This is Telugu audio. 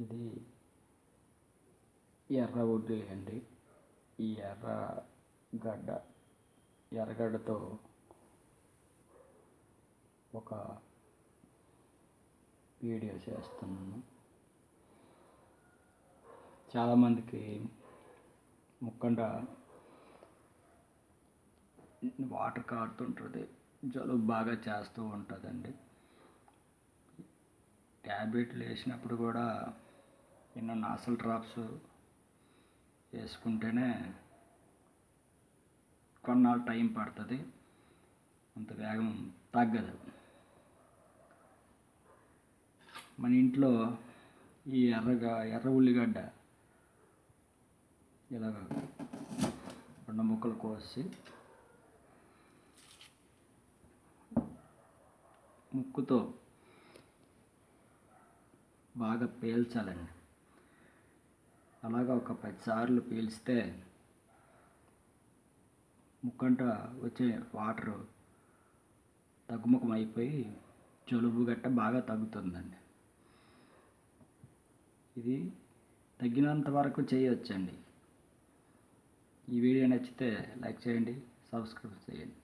ఇది ఎర్ర ఉల్లి అండి. ఈ ఎర్రగడ్డతో ఒక వీడియో చేస్తున్నాను. చాలామందికి ముక్కంట వాటర్ కారుతుంటుంది, జలుబు బాగా చేస్తూ ఉంటుందండి. ట్యాబ్లెట్లు వేసినప్పుడు కూడా ఎన్నో నాసల్ డ్రాప్స్ వేసుకుంటేనే కొన్నాళ్ళు టైం పడుతుంది, అంత వేగం తగ్గదు. మన ఇంట్లో ఈ ఎర్ర ఉల్లిగడ్డ ఇలాగ 2 ముక్కలు కోసి ముక్కుతో బాగా పీల్చాలండి. అలాగా ఒక 10 సార్లు పీల్చితే ముక్కంట వచ్చే వాటరు తగ్గుముఖం అయిపోయి జలుబు గట్ట బాగా తగ్గుతుందండి. ఇది తగ్గినంత వరకు చేయవచ్చండి. ఈ వీడియో నచ్చితే లైక్ చేయండి, సబ్స్క్రైబ్ చేయండి.